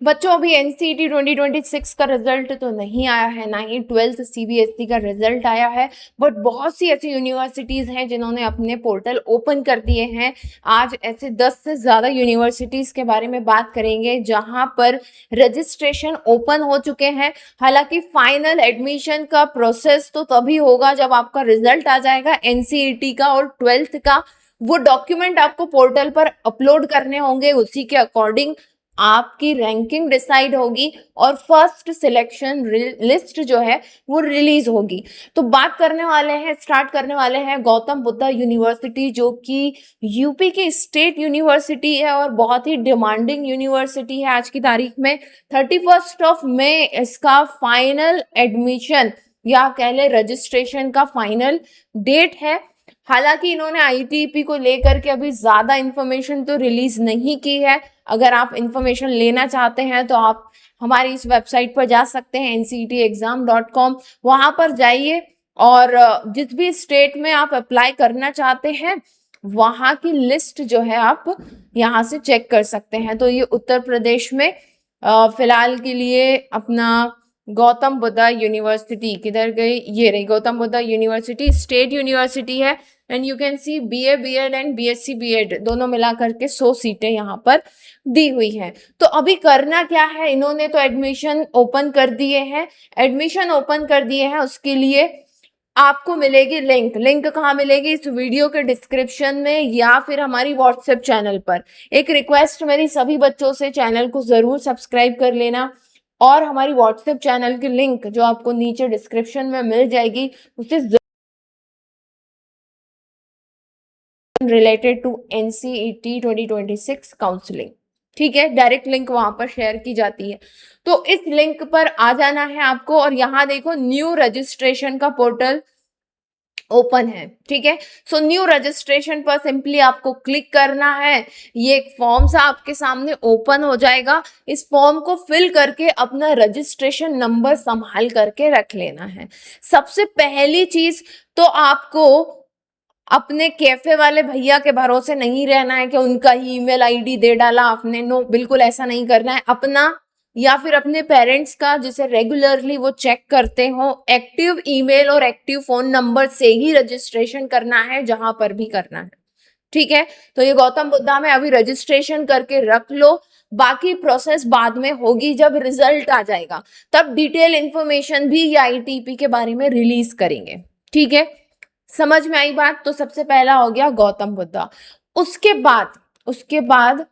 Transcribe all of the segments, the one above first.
बच्चों अभी एनसीईटी 2026 का रिजल्ट तो नहीं आया है, ना ही 12th सीबीएसई का रिजल्ट आया है, बट बहुत सी ऐसी यूनिवर्सिटीज हैं जिन्होंने अपने पोर्टल ओपन कर दिए हैं। आज ऐसे 10 से ज़्यादा यूनिवर्सिटीज के बारे में बात करेंगे जहां पर रजिस्ट्रेशन ओपन हो चुके हैं। हालांकि फाइनल एडमिशन का प्रोसेस तो तभी होगा जब आपका रिजल्ट आ जाएगा एनसीईटी का और 12th का। वो डॉक्यूमेंट आपको पोर्टल पर अपलोड करने होंगे, उसी के अकॉर्डिंग आपकी रैंकिंग डिसाइड होगी और फर्स्ट सिलेक्शन लिस्ट जो है वो रिलीज होगी। तो बात करने वाले हैं, स्टार्ट करने वाले हैं गौतम बुद्धा यूनिवर्सिटी, जो कि यूपी की स्टेट यूनिवर्सिटी है और बहुत ही डिमांडिंग यूनिवर्सिटी है। आज की तारीख में 31 मई इसका फाइनल एडमिशन या कह ले रजिस्ट्रेशन का फाइनल डेट है। हालांकि इन्होंने आईटीपी को लेकर के अभी ज्यादा इंफॉर्मेशन तो रिलीज नहीं की है। अगर आप इंफॉर्मेशन लेना चाहते हैं तो आप हमारी इस वेबसाइट पर जा सकते हैं ncetexam.com। वहां पर जाइए और जिस भी स्टेट में आप अप्लाई करना चाहते हैं वहां की लिस्ट जो है आप यहाँ से चेक कर सकते हैं। तो ये उत्तर प्रदेश में फिलहाल के लिए अपना गौतम बुद्धा यूनिवर्सिटी किधर गई, ये रही Gautam Buddha university, state university है। And you can see BA BEd and BSc BEd दोनों मिला करके 100 सीटें यहाँ पर दी हुई हैं। तो अभी करना क्या है, इन्होंने तो एडमिशन ओपन कर दिए हैं। एडमिशन ओपन कर दिए हैं, उसके लिए आपको मिलेगी लिंक कहाँ मिलेगी, इस वीडियो के डिस्क्रिप्शन में या फिर हमारी व्हाट्सएप चैनल पर। एक रिक्वेस्ट मेरी सभी बच्चों से, चैनल को जरूर सब्सक्राइब कर लेना और हमारी व्हाट्सएप चैनल की लिंक जो आपको नीचे डिस्क्रिप्शन में मिल जाएगी उसे रिलेटेड टू एनसीईटी 2026 काउंसलिंग, ठीक है, डायरेक्ट लिंक वहां पर शेयर की जाती है। तो इस लिंक पर आ जाना है आपको और यहाँ देखो न्यू रजिस्ट्रेशन का पोर्टल ओपन है, ठीक है। सो न्यू रजिस्ट्रेशन पर सिंपली आपको क्लिक करना है। ये एक फॉर्म सा आपके सामने ओपन हो जाएगा। इस फॉर्म को फिल करके अपना रजिस्ट्रेशन नंबर संभाल करके रख लेना है। सबसे पहली चीज तो आपको अपने कैफे वाले भैया के भरोसे नहीं रहना है कि उनका ही ईमेल आईडी दे डाला आपने। नो, बिल्कुल ऐसा नहीं करना है। अपना या फिर अपने पेरेंट्स का जिसे रेगुलरली वो चेक करते हो एक्टिव ईमेल और एक्टिव फोन नंबर से ही रजिस्ट्रेशन करना है, जहां पर भी करना है, ठीक है। तो ये गौतम बुद्धा में अभी रजिस्ट्रेशन करके रख लो। बाकी प्रोसेस बाद में होगी, जब रिजल्ट आ जाएगा तब डिटेल इंफॉर्मेशन भी ये आईटीपी के बारे में रिलीज करेंगे, ठीक है। समझ में आई बात? तो सबसे पहला हो गया गौतम बुद्धा। उसके बाद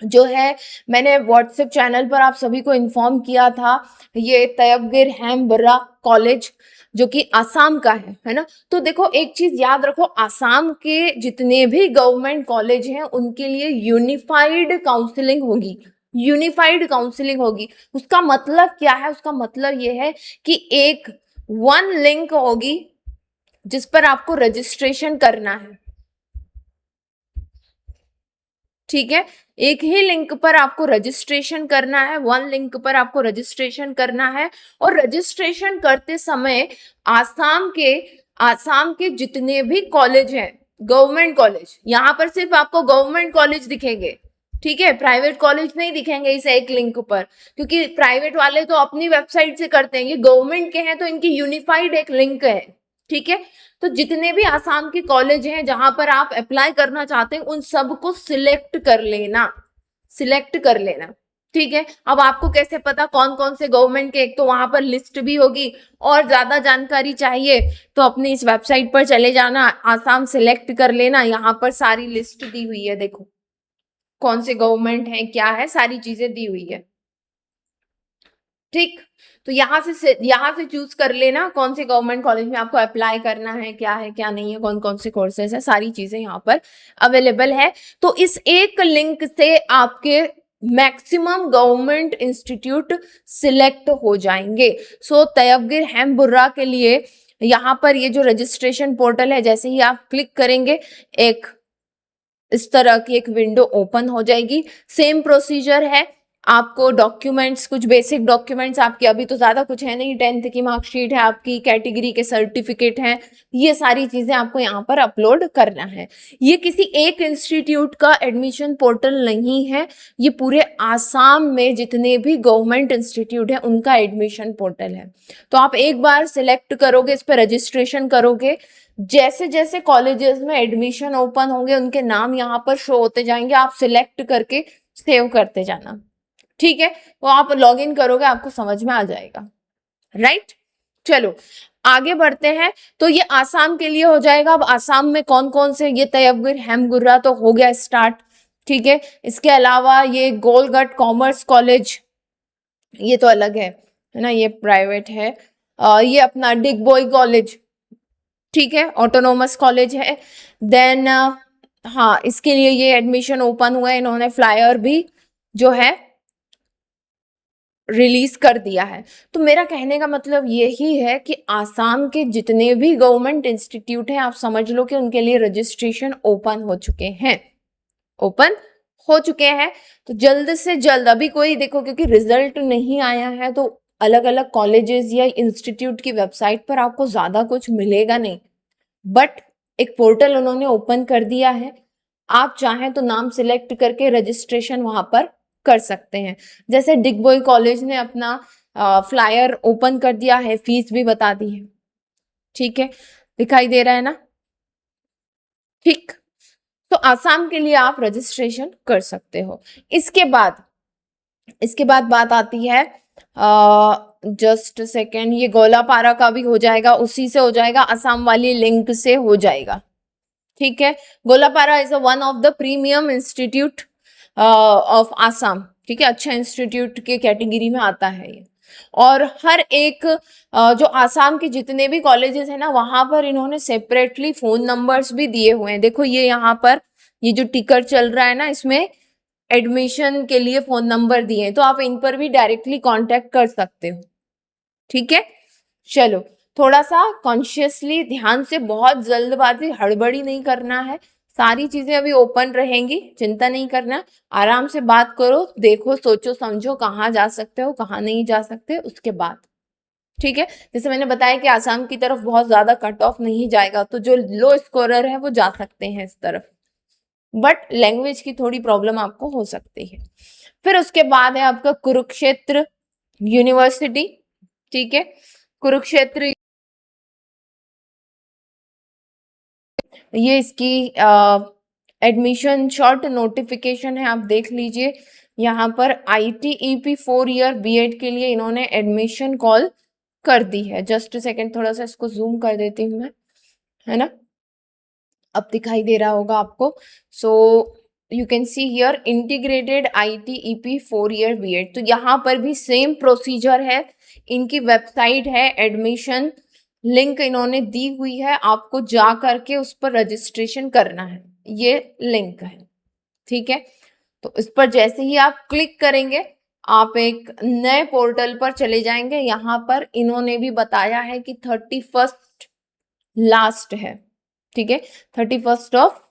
जो है, मैंने व्हाट्सएप चैनल पर आप सभी को इन्फॉर्म किया था, ये तैयबगिर हेमबुर्रा कॉलेज जो कि आसाम का है ना। तो देखो एक चीज याद रखो, आसाम के जितने भी गवर्नमेंट कॉलेज हैं उनके लिए यूनिफाइड काउंसलिंग होगी। यूनिफाइड काउंसलिंग होगी, उसका मतलब क्या है? उसका मतलब ये है कि एक वन लिंक होगी जिस पर आपको रजिस्ट्रेशन करना है, ठीक है। एक ही लिंक पर आपको रजिस्ट्रेशन करना है, वन लिंक पर आपको रजिस्ट्रेशन करना है। और रजिस्ट्रेशन करते समय आसाम के जितने भी कॉलेज हैं, गवर्नमेंट कॉलेज, यहां पर सिर्फ आपको गवर्नमेंट कॉलेज दिखेंगे, ठीक है। प्राइवेट कॉलेज नहीं दिखेंगे इस एक लिंक पर, क्योंकि प्राइवेट वाले तो अपनी वेबसाइट से करते हैं, ये गवर्नमेंट के हैं तो इनकी यूनिफाइड एक लिंक है, ठीक है। तो जितने भी आसाम के कॉलेज हैं जहां पर आप अप्लाई करना चाहते हैं उन सबको सिलेक्ट कर लेना, ठीक है। अब आपको कैसे पता कौन कौन से गवर्नमेंट के, एक तो वहां पर लिस्ट भी होगी। और ज्यादा जानकारी चाहिए तो अपनी इस वेबसाइट पर चले जाना, आसाम सिलेक्ट कर लेना, यहाँ पर सारी लिस्ट दी हुई है, देखो कौन से गवर्नमेंट है, क्या है, सारी चीजें दी हुई है, ठीक। तो यहाँ से चूज कर लेना कौन से गवर्नमेंट कॉलेज में आपको अप्लाई करना है, क्या नहीं है, कौन कौन से कोर्सेज है, सारी चीजें यहाँ पर अवेलेबल है। तो इस एक लिंक से आपके मैक्सिमम गवर्नमेंट इंस्टीट्यूट सिलेक्ट हो जाएंगे। सो तैयबगिर हेमबुर्रा के लिए यहाँ पर ये जो रजिस्ट्रेशन पोर्टल है, जैसे ही आप क्लिक करेंगे एक इस तरह की एक विंडो ओपन हो जाएगी। सेम प्रोसीजर है, आपको डॉक्यूमेंट्स, कुछ बेसिक डॉक्यूमेंट्स आपकी, अभी तो ज़्यादा कुछ है नहीं, 10th की मार्कशीट है आपकी, कैटेगरी के सर्टिफिकेट हैं, ये सारी चीज़ें आपको यहाँ पर अपलोड करना है। ये किसी एक इंस्टीट्यूट का एडमिशन पोर्टल नहीं है, ये पूरे आसाम में जितने भी गवर्नमेंट इंस्टीट्यूट है उनका एडमिशन पोर्टल है। तो आप एक बार सिलेक्ट करोगे, इस पर रजिस्ट्रेशन करोगे, जैसे जैसे कॉलेजेस में एडमिशन ओपन होंगे उनके नाम यहाँ पर शो होते जाएंगे, आप सिलेक्ट करके सेव करते जाना, ठीक है। वो आप लॉग इन करोगे, आपको समझ में आ जाएगा, राइट। चलो आगे बढ़ते हैं। तो ये आसाम के लिए हो जाएगा। अब आसाम में कौन कौन से, ये तैयबगढ़ हेमगुर्रा तो हो गया स्टार्ट, ठीक है। इसके अलावा ये गोलगढ़ कॉमर्स कॉलेज, ये तो अलग है ना, ये प्राइवेट है। ये अपना डिगबोई कॉलेज, ठीक है, ऑटोनोमस कॉलेज है। देन हाँ, इसके लिए ये एडमिशन ओपन हुआ है, इन्होंने फ्लायर भी जो है रिलीज कर दिया है। तो मेरा कहने का मतलब यही है कि आसाम के जितने भी गवर्नमेंट इंस्टीट्यूट हैं, आप समझ लो कि उनके लिए रजिस्ट्रेशन ओपन हो चुके हैं, ओपन हो चुके हैं। तो जल्द से जल्द, अभी कोई देखो क्योंकि रिजल्ट नहीं आया है, तो अलग अलग कॉलेजेस या इंस्टीट्यूट की वेबसाइट पर आपको ज्यादा कुछ मिलेगा नहीं, बट एक पोर्टल उन्होंने ओपन कर दिया है, आप चाहें तो नाम सिलेक्ट करके रजिस्ट्रेशन वहां पर कर सकते हैं। जैसे डिगबोई कॉलेज ने अपना फ्लायर ओपन कर दिया है, फीस भी बता दी है, ठीक है, दिखाई दे रहा है ना, ठीक। तो आसाम के लिए आप रजिस्ट्रेशन कर सकते हो। इसके बाद बात आती है, जस्ट सेकेंड, ये गोलापारा का भी हो जाएगा, उसी से हो जाएगा, असम वाली लिंक से हो जाएगा, ठीक है। Goalpara is one of the premium institute of Assam, ठीक है, अच्छा इंस्टीट्यूट के कैटेगरी में आता है ये। और हर एक जो आसाम के जितने भी कॉलेजेस है ना, वहां पर इन्होंने सेपरेटली फोन नंबर्स भी दिए हुए हैं। देखो ये यहाँ पर ये जो टिकर चल रहा है ना, इसमें एडमिशन के लिए फोन नंबर दिए हैं, तो आप इन पर भी डायरेक्टली कांटेक्ट कर सकते हो, ठीक है। चलो थोड़ा सा कॉन्शियसली ध्यान से, बहुत जल्दबाजी हड़बड़ी नहीं करना है, सारी चीजें अभी ओपन रहेंगी, चिंता नहीं करना, आराम से बात करो, देखो, सोचो समझो कहाँ जा सकते हो कहाँ नहीं जा सकते, उसके बाद, ठीक है। जैसे मैंने बताया कि आसाम की तरफ बहुत ज्यादा कट ऑफ नहीं जाएगा, तो जो लो स्कोरर है वो जा सकते हैं इस तरफ, बट लैंग्वेज की थोड़ी प्रॉब्लम आपको हो सकती है। फिर उसके बाद है आपका कुरुक्षेत्र यूनिवर्सिटी, ठीक है, कुरुक्षेत्र, ये इसकी एडमिशन शॉर्ट नोटिफिकेशन है, आप देख लीजिए यहाँ पर। ITEP 4 ईयर बीएड के लिए इन्होंने एडमिशन कॉल कर दी है। जस्ट सेकेंड, थोड़ा सा इसको जूम कर देती हूँ मैं, है ना, अब दिखाई दे रहा होगा आपको। So you can see here integrated ITEP 4 year BEd. तो यहाँ पर भी सेम प्रोसीजर है, इनकी वेबसाइट है, एडमिशन लिंक इन्होंने दी हुई है, आपको जा करके उस पर रजिस्ट्रेशन करना है, ये लिंक है, ठीक है। तो इस पर जैसे ही आप क्लिक करेंगे, आप एक नए पोर्टल पर चले जाएंगे। यहाँ पर इन्होंने भी बताया है कि 31st लास्ट है, ठीक है, 31st ऑफ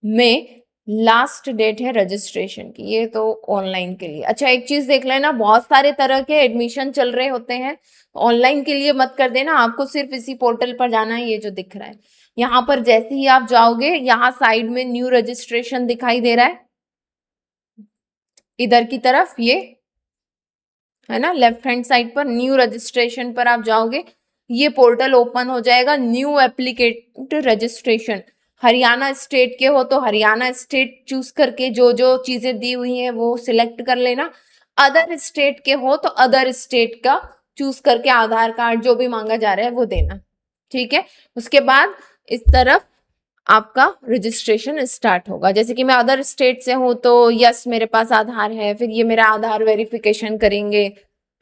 मई लास्ट डेट है रजिस्ट्रेशन की, ये तो ऑनलाइन के लिए। अच्छा एक चीज देख लेना, बहुत सारे तरह के एडमिशन चल रहे होते हैं, ऑनलाइन के लिए मत कर देना, आपको सिर्फ इसी पोर्टल पर जाना है, ये जो दिख रहा है यहाँ पर। जैसे ही आप जाओगे, यहाँ साइड में न्यू रजिस्ट्रेशन दिखाई दे रहा है, इधर की तरफ, ये है ना, लेफ्ट हैंड साइड पर न्यू रजिस्ट्रेशन पर आप जाओगे, ये पोर्टल ओपन हो जाएगा, न्यू एप्लीकेट रजिस्ट्रेशन। हरियाणा स्टेट के हो तो हरियाणा स्टेट चूज करके जो जो चीजें दी हुई हैं वो सिलेक्ट कर लेना, अदर स्टेट के हो तो अदर स्टेट का चूज करके आधार कार्ड जो भी मांगा जा रहा है वो देना, ठीक है। उसके बाद इस तरफ आपका रजिस्ट्रेशन स्टार्ट होगा। जैसे कि मैं अदर स्टेट से हूं तो यस मेरे पास आधार है, फिर ये मेरा आधार वेरिफिकेशन करेंगे,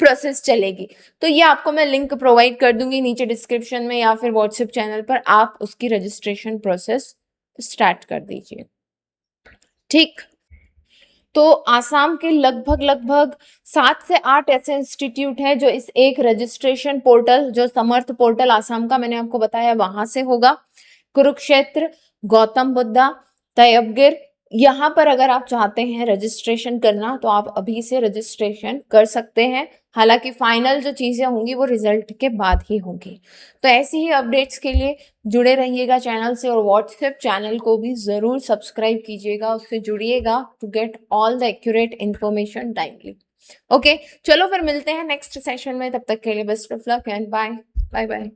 प्रोसेस चलेगी। तो ये आपको मैं लिंक प्रोवाइड कर दूंगी नीचे डिस्क्रिप्शन में या फिर व्हाट्सएप चैनल पर, आप उसकी रजिस्ट्रेशन प्रोसेस स्टार्ट कर दीजिए, ठीक। तो आसाम के लगभग 7 से 8 ऐसे इंस्टीट्यूट हैं जो इस एक रजिस्ट्रेशन पोर्टल, जो समर्थ पोर्टल आसाम का मैंने आपको बताया, वहां से होगा। कुरुक्षेत्र, गौतम बुद्धा, तैयबगढ़, यहाँ पर अगर आप चाहते हैं रजिस्ट्रेशन करना तो आप अभी से रजिस्ट्रेशन कर सकते हैं। हालांकि फाइनल जो चीज़ें होंगी वो रिजल्ट के बाद ही होंगी। तो ऐसी ही अपडेट्स के लिए जुड़े रहिएगा चैनल से, और व्हाट्सएप चैनल को भी ज़रूर सब्सक्राइब कीजिएगा, उससे जुड़िएगा to get all the accurate information timely. Okay, चलो फिर मिलते हैं नेक्स्ट सेशन में, तब तक के लिए best of luck and bye bye bye.